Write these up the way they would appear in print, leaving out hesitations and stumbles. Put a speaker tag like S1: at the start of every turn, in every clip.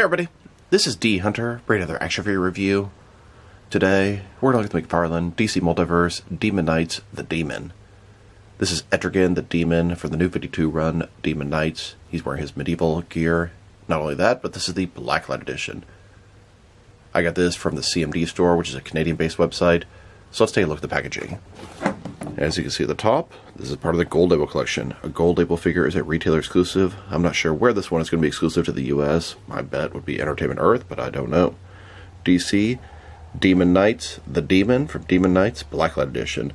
S1: everybody, this is D Hunter, bringing another action figure review. Today, we're looking at the McFarlane DC Multiverse Demon Knights the Demon. This is Etrigan the Demon for the new 52 run Demon Knights. He's wearing his medieval gear. Not only that, but this is the Blacklight edition. I got this from the CMD store, which is a Canadian-based website. So let's take a look at the packaging. As you can see at the top, this is part of the Gold Label collection. A Gold Label figure is a retailer exclusive. I'm not sure where this one is going to be exclusive to the US. My bet would be Entertainment Earth, but I don't know. DC, Demon Knights, The Demon from Demon Knights, Blacklight Edition.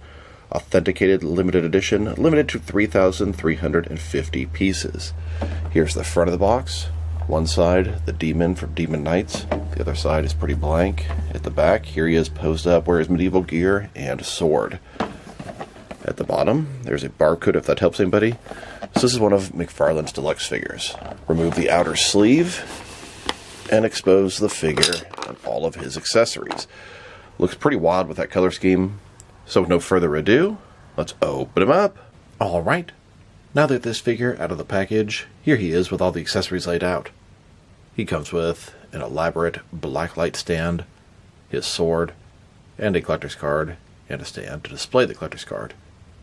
S1: Authenticated limited edition, limited to 3,350 pieces. Here's the front of the box. One side, the Demon from Demon Knights. The other side is pretty blank. At the back, here he is posed up, wearing his medieval gear and sword. At the bottom, there's a barcode if that helps anybody. So this is one of McFarlane's deluxe figures. Remove the outer sleeve and expose the figure and all of his accessories. Looks pretty wild with that color scheme. So with no further ado, let's open him up. Alright, now that this figure out of the package, here he is with all the accessories laid out. He comes with an elaborate blacklight stand, his sword, and a collector's card, and a stand to display the collector's card.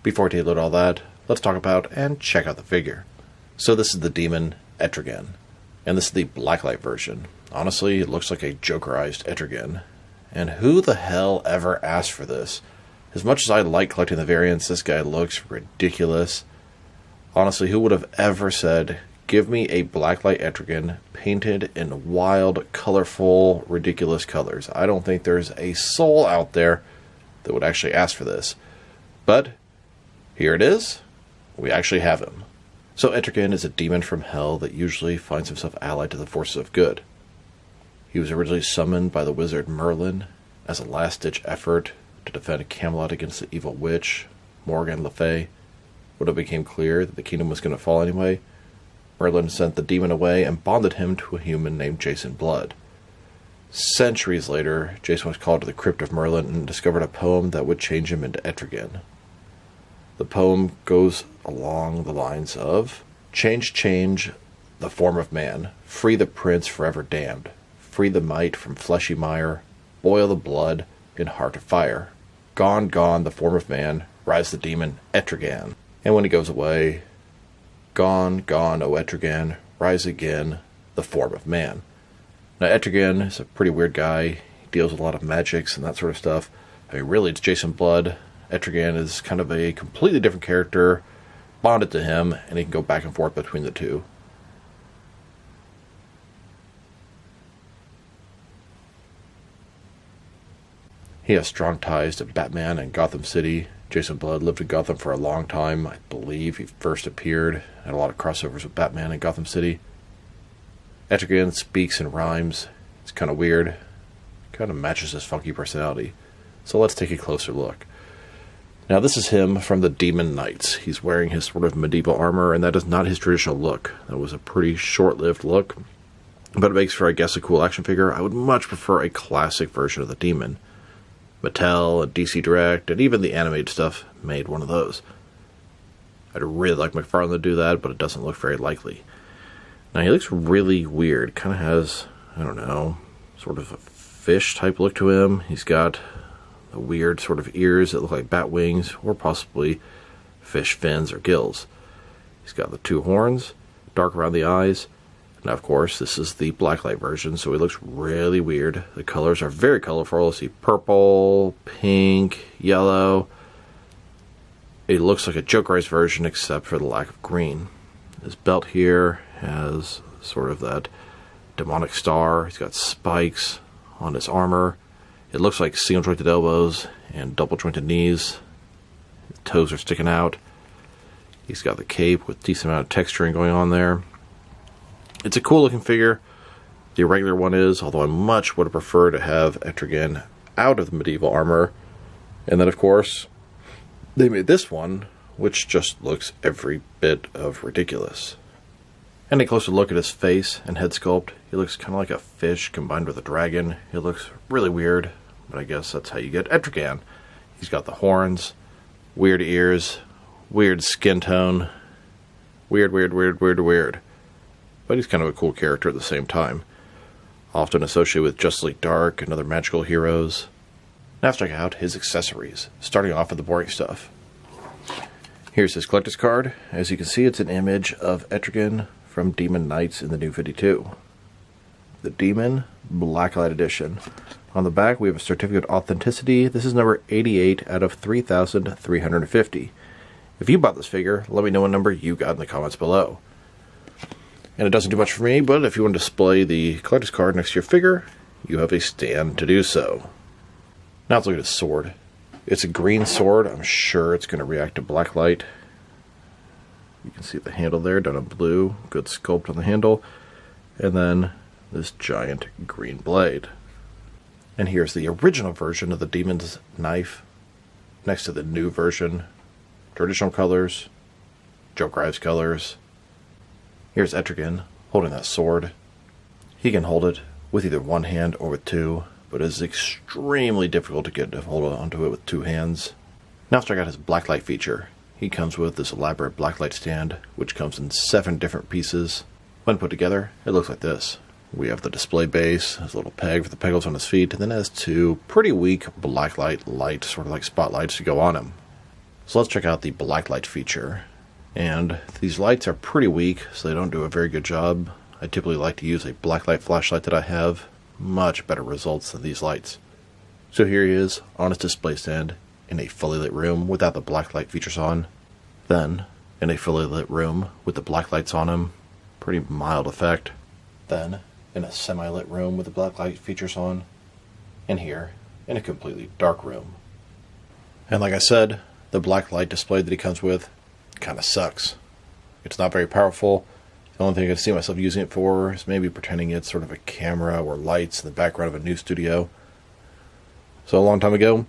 S1: Before we take a look at all that, let's talk about and check out the figure. So this is the Demon Etrigan, and this is the Blacklight version. Honestly, it looks like a Jokerized Etrigan. And who the hell ever asked for this? As much as I like collecting the variants, this guy looks ridiculous. Honestly, who would have ever said, give me a Blacklight Etrigan painted in wild, colorful, ridiculous colors? I don't think there's a soul out there that would actually ask for this. But here it is. We actually have him. So Etrigan is a demon from hell that usually finds himself allied to the forces of good. He was originally summoned by the wizard Merlin as a last-ditch effort to defend Camelot against the evil witch, Morgan Le Fay. When it became clear that the kingdom was going to fall anyway, Merlin sent the demon away and bonded him to a human named Jason Blood. Centuries later, Jason was called to the crypt of Merlin and discovered a poem that would change him into Etrigan. The poem goes along the lines of, change, change the form of man, free the prince forever damned, free the might from fleshy mire, boil the blood in heart of fire. Gone, gone the form of man, rise the demon Etrigan. And when he goes away, gone, gone, O Etrigan, rise again, the form of man. Now, Etrigan is a pretty weird guy. He deals with a lot of magics and that sort of stuff. I mean, really, it's Jason Blood. Etrigan is kind of a completely different character, bonded to him, and he can go back and forth between the two. He has strong ties to Batman and Gotham City. Jason Blood lived in Gotham for a long time. I believe he first appeared at a lot of crossovers with Batman and Gotham City. Etrigan speaks and rhymes. It's kind of weird. Kind of matches his funky personality. So let's take a closer look. Now this is him from the Demon Knights. He's wearing his sort of medieval armor, and that is not his traditional look. That was a pretty short-lived look. But it makes for, I guess, a cool action figure. I would much prefer a classic version of the Demon. Mattel and DC Direct, and even the animated stuff made one of those. I'd really like McFarlane to do that, but it doesn't look very likely. Now, he looks really weird. Kind of has, I don't know, sort of a fish-type look to him. He's got the weird sort of ears that look like bat wings, or possibly fish fins or gills. He's got the two horns, dark around the eyes. Now, of course, this is the Blacklight version, so he looks really weird. The colors are very colorful. See purple, pink, yellow. It looks like a Jokerized version, except for the lack of green. His belt here has sort of that demonic star. He's got spikes on his armor. It looks like single-jointed elbows and double-jointed knees. His toes are sticking out. He's got the cape with decent amount of texturing going on there. It's a cool-looking figure. The irregular one is, although I much would have preferred to have Etrigan out of the medieval armor. And then, of course, they made this one, which just looks every bit of ridiculous. And a closer look at his face and head sculpt. He looks kind of like a fish combined with a dragon. He looks really weird, but I guess that's how you get Etrigan. He's got the horns, weird ears, weird skin tone, weird. But he's kind of a cool character at the same time. often associated with Justice League Dark and other magical heroes. Now let's check out his accessories, starting off with the boring stuff. Here's his collector's card. As you can see, it's an image of Etrigan from Demon Knights in the New 52. The Demon Blacklight Edition. On the back, we have a certificate of authenticity. This is number 88 out of 3,350. If you bought this figure, let me know what number you got in the comments below. And it doesn't do much for me, but if you want to display the collector's card next to your figure, you have a stand to do so. Now let's look at his sword. It's a green sword. I'm sure it's going to react to blacklight. You can see the handle there done in blue. Good sculpt on the handle. And then this giant green blade. And here's the original version of the Demon's knife next to the new version. Traditional colors. Joe Grives colors. Here's Etrigan holding that sword. He can hold it with either one hand or with two, but it is extremely difficult to get to hold onto it with two hands. Now let's check out his blacklight feature. He comes with this elaborate blacklight stand, which comes in 7 different pieces. When put together, it looks like this. We have the display base, his little peg for the pegals on his feet, and then it has 2 pretty weak blacklight lights, sort of like spotlights, to go on him. So let's check out the blacklight feature. And these lights are pretty weak, so they don't do a very good job. I typically like to use a blacklight flashlight that I have. Much better results than these lights. So here he is on his display stand in a fully lit room without the blacklight features on. Then in a fully lit room with the blacklights on him. Pretty mild effect. Then in a semi-lit room with the blacklight features on. And here in a completely dark room. And like I said, the blacklight display that he comes with kind of sucks. It's not very powerful. The only thing I can see myself using it for is maybe pretending it's sort of a camera or lights in the background of a new studio. So a long time ago,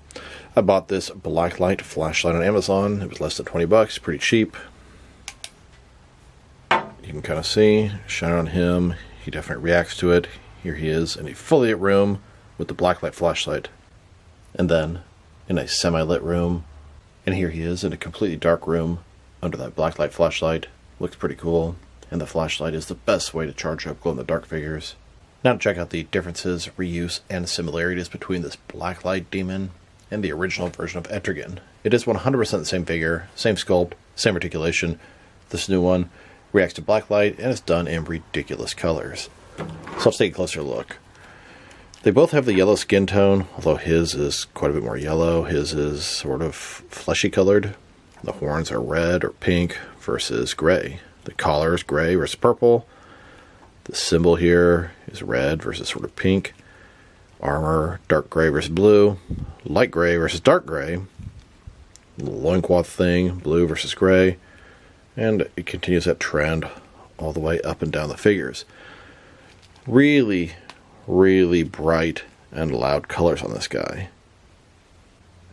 S1: I bought this blacklight flashlight on Amazon. It was less than 20 bucks, pretty cheap. You can kind of see, shine on him. He definitely reacts to it. Here he is in a fully lit room with the blacklight flashlight. And then in a semi-lit room. And here he is in a completely dark room under that blacklight flashlight. Looks pretty cool. And the flashlight is the best way to charge up glow-in-the-dark figures. Now to check out the differences, reuse, and similarities between this Blacklight Demon and the original version of Etrigan. It is 100% the same figure, same sculpt, same articulation. This new one reacts to blacklight and is done in ridiculous colors. So let's take a closer look. They both have the yellow skin tone, although his is quite a bit more yellow. His is sort of fleshy colored. The horns are red or pink versus gray. The collar is gray versus purple. The symbol here is red versus sort of pink. Armor, dark gray versus blue. Light gray versus dark gray. The loincloth thing, blue versus gray. And it continues that trend all the way up and down the figures. Really, really bright and loud colors on this guy.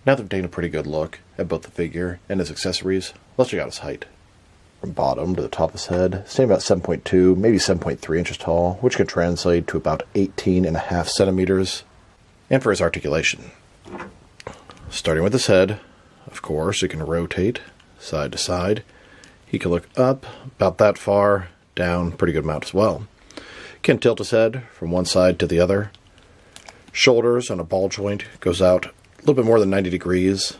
S1: Now that we've taken a pretty good look at both the figure and his accessories, let's check out his height. From bottom to the top of his head, staying about 7.2, maybe 7.3 inches tall, which can translate to about 18.5 centimeters. And for his articulation, starting with his head, of course, he can rotate side to side. He can look up about that far, down pretty good amount as well. Can tilt his head from one side to the other. Shoulders on a ball joint goes out a little bit more than 90 degrees,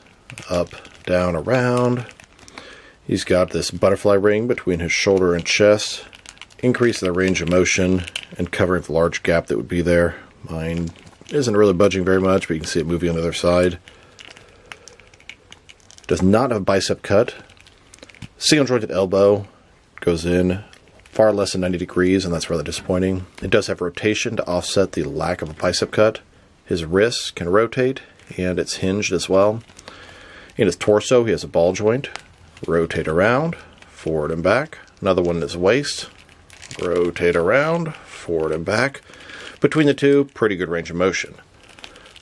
S1: up, down, around. He's got this butterfly ring between his shoulder and chest, increasing the range of motion and covering the large gap that would be there. Mine isn't really budging very much, but you can see it moving on the other side. Does not have a bicep cut. Single jointed elbow goes in far less than 90 degrees, and that's rather disappointing. It does have rotation to offset the lack of a bicep cut. His wrists can rotate, and it's hinged as well. In his torso, he has a ball joint. Rotate around, forward and back. Another one in his waist. Rotate around, forward and back. Between the two, pretty good range of motion.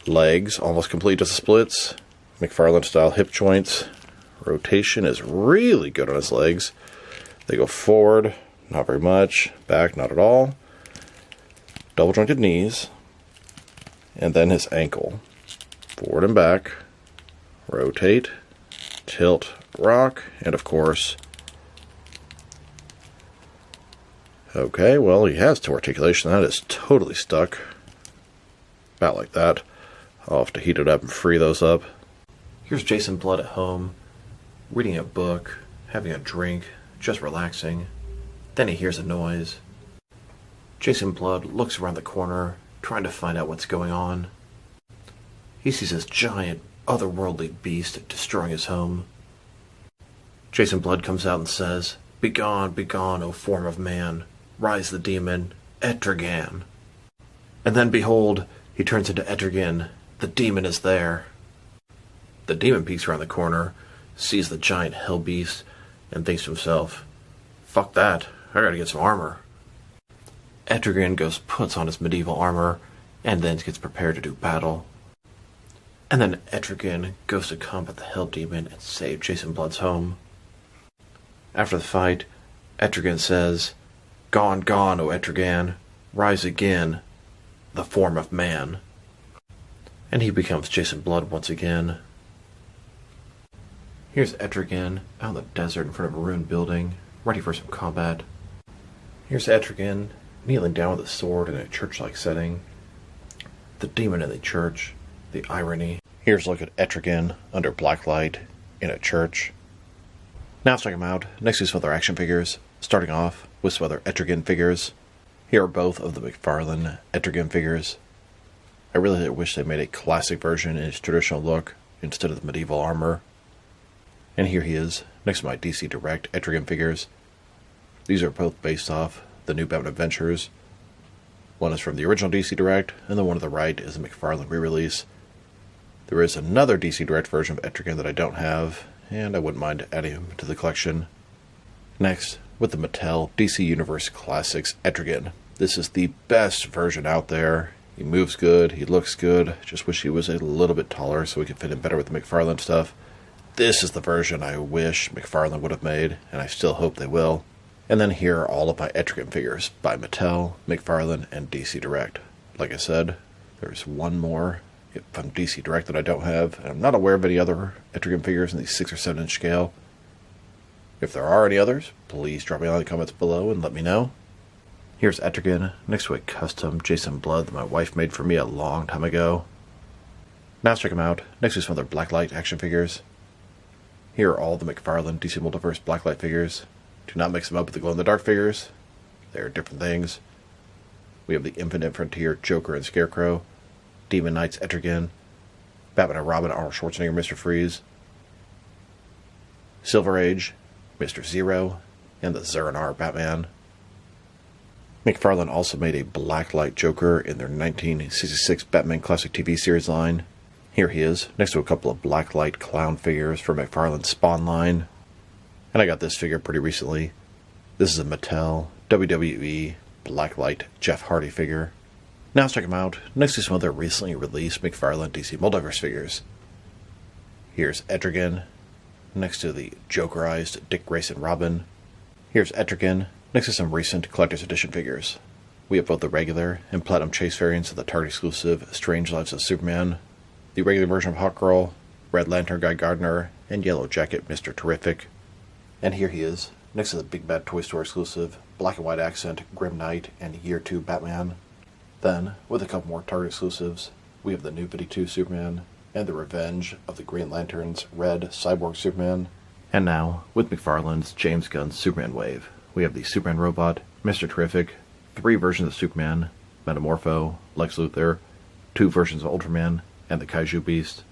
S1: Legs, almost complete to the splits. McFarlane style hip joints. Rotation is really good on his legs. They go forward, not very much. Back, not at all. Double jointed knees. And then his ankle. Forward and back. Rotate. Tilt. Rock. And of course, Okay, well, he has to articulation. That is totally stuck. About like that. I'll have to heat it up and free those up. Here's Jason Blood at home, reading a book, having a drink, just relaxing. Then he hears a noise. Jason Blood looks around the corner, trying to find out what's going on. He sees this giant, otherworldly beast destroying his home. Jason Blood comes out and says, begone, O form of man! Rise the demon, Etrigan! And then behold, he turns into Etrigan. The demon is there. The demon peeks around the corner, sees the giant hell beast, and thinks to himself, fuck that, I gotta get some armor. Etrigan puts on his medieval armor, and then gets prepared to do battle. And then Etrigan goes to combat the hell demon and save Jason Blood's home. After the fight, Etrigan says, gone, O Etrigan, rise again, the form of man. And he becomes Jason Blood once again. Here's Etrigan out in the desert in front of a ruined building, ready for some combat. Here's Etrigan kneeling down with a sword in a church-like setting. The demon in the church, the irony. Here's a look at Etrigan under Blacklight in a church. Now let's check them out. Next to some other action figures, starting off with some other Etrigan figures. Here are both of the McFarlane Etrigan figures. I really wish they made a classic version in its traditional look instead of the medieval armor. And here he is, next to my DC Direct Etrigan figures. These are both based off the new Batman Adventures. One is from the original DC Direct, and the one to the right is a McFarlane re-release. There is another DC Direct version of Etrigan that I don't have, and I wouldn't mind adding him to the collection. Next, with the Mattel DC Universe Classics Etrigan. This is the best version out there. He moves good, he looks good, just wish he was a little bit taller so we could fit in better with the McFarlane stuff. This is the version I wish McFarlane would have made, and I still hope they will. And then here are all of my Etrigan figures by Mattel, McFarlane, and DC Direct. Like I said, there's one more from DC Direct that I don't have, and I'm not aware of any other Etrigan figures in the 6 or 7 inch scale. If there are any others, please drop me in the comments below and let me know. Here's Etrigan next to a custom Jason Blood that my wife made for me a long time ago. Now let's check them out, next to some other Blacklight action figures. Here are all the McFarlane DC Multiverse Blacklight figures. Do not mix them up with the glow-in-the-dark figures. They are different things. We have the Infinite Frontier Joker and Scarecrow, Demon Knights Etrigan, Batman and Robin Arnold Schwarzenegger Mr. Freeze, Silver Age, Mr. Zero, and the Zur-En-Arrh Batman. McFarlane also made a Blacklight Joker in their 1966 Batman Classic TV series line. Here he is, next to a couple of Blacklight clown figures from McFarlane's Spawn line. And I got this figure pretty recently. This is a Mattel WWE Blacklight Jeff Hardy figure. Now let's check him out, next to some other recently released McFarlane DC Multiverse figures. Here's Etrigan, next to the Jokerized Dick Grayson Robin. Here's Etrigan, next to some recent Collector's Edition figures. We have both the regular and Platinum Chase variants of the Target exclusive Strange Lives of Superman, the regular version of Hawkgirl, Red Lantern Guy Gardner, and Yellow Jacket Mr. Terrific. And here he is, next to the Big Bad Toy Store exclusive Black and White Accent Grim Knight and Year 2 Batman. Then, with a couple more Target exclusives, we have the New 52 Superman and the Revenge of the Green Lantern's Red Cyborg Superman. And now, with McFarlane's James Gunn's Superman wave, we have the Superman Robot, Mr. Terrific, 3 versions of Superman, Metamorpho, Lex Luthor, 2 versions of Ultraman, and the Kaiju Beast.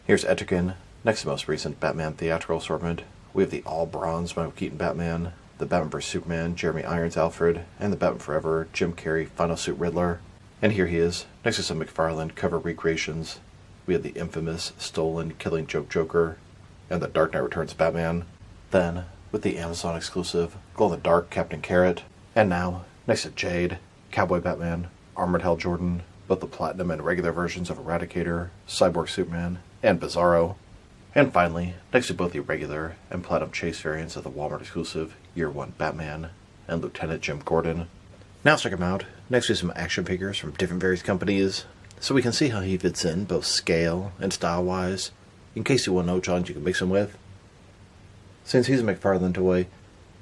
S1: Here's Etrigan, next to the most recent Batman theatrical assortment. We have the all-bronze Michael Keaton Batman, the Batman vs. Superman Jeremy Irons Alfred, and the Batman Forever Jim Carrey Final Suit Riddler. And here he is, next to some McFarlane cover recreations. We have the infamous Stolen Killing Joke Joker, and the Dark Knight Returns Batman. Then, with the Amazon exclusive glow-in-the-dark Captain Carrot. And now, next to Jade, Cowboy Batman, Armored Hal Jordan, both the Platinum and regular versions of Eradicator, Cyborg Superman, and Bizarro. And finally, next to both the regular and Platinum Chase variants of the Walmart exclusive Year 1 Batman and Lieutenant Jim Gordon. Now let's check him out, next to some action figures from different various companies, so we can see how he fits in both scale and style-wise, in case you want to know which ones you can mix him with. Since he's a McFarlane toy,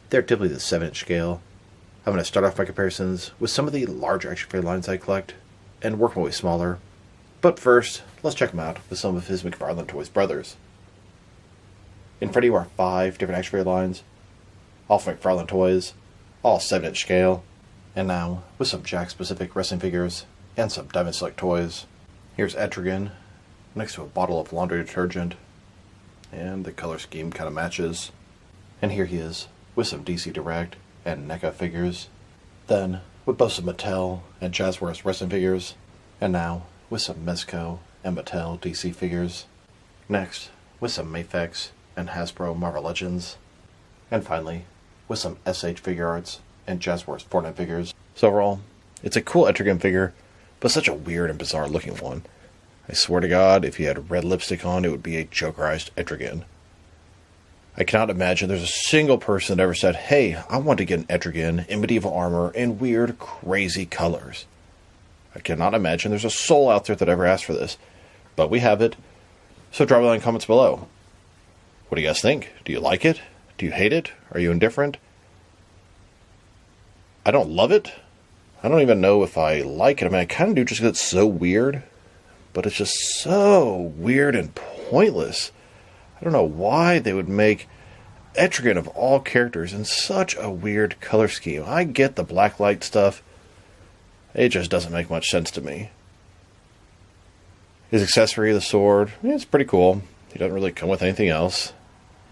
S1: they're typically the 7-inch scale, I'm going to start off my comparisons with some of the larger action figure lines I collect, and work my way smaller. But first, let's check him out with some of his McFarlane Toys brothers. In front of you are 5 different action figure lines, all from McFarlane Toys, all 7-inch scale, and now with some Jack-specific wrestling figures and some Diamond Select toys. Here's Etrigan next to a bottle of laundry detergent, and the color scheme kind of matches. And here he is with some DC Direct and NECA figures, then with both some Mattel and Jazzwares wrestling figures, and now with some Mezco and Mattel DC figures. Next, with some Mafex and Hasbro Marvel Legends, and finally, with some SH Figure Arts and Jazzwares Fortnite figures. So overall, it's a cool Etrigan figure, but such a weird and bizarre looking one. I swear to God, if he had red lipstick on, it would be a Jokerized Etrigan. I cannot imagine there's a single person that ever said, hey, I want to get an Etrigan in medieval armor in weird, crazy colors. I cannot imagine there's a soul out there that ever asked for this. But we have it, so drop a line in comments below. What do you guys think? Do you like it? Do you hate it? Are you indifferent? I don't love it. I don't even know if I like it. I mean, I kind of do just because it's so weird. But it's just so weird and pointless. I don't know why they would make Etrigan of all characters in such a weird color scheme. I get the Blacklight stuff. It just doesn't make much sense to me. His accessory, the sword, it's pretty cool. He doesn't really come with anything else.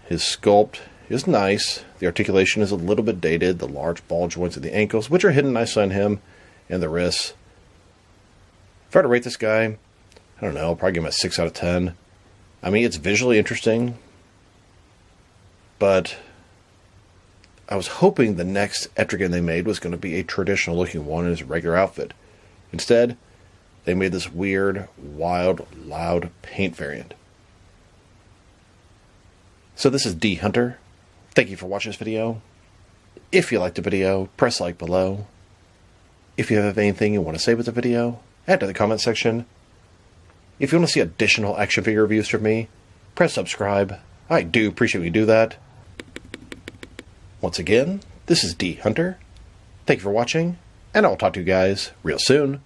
S1: His sculpt is nice. The articulation is a little bit dated. The large ball joints at the ankles, which are hidden nicely on him, and the wrists. If I were to rate this guy, I don't know, I'll probably give him a 6 out of 10. I mean, it's visually interesting, but I was hoping the next Etrigan they made was going to be a traditional looking one in his regular outfit. Instead, they made this weird, wild, loud paint variant. So this is D Hunter. Thank you for watching this video. If you liked the video, press like below. If you have anything you want to say with the video, add to the comment section. If you want to see additional action figure reviews from me, press subscribe. I do appreciate when you do that. Once again, this is D Hunter. Thank you for watching, and I'll talk to you guys real soon.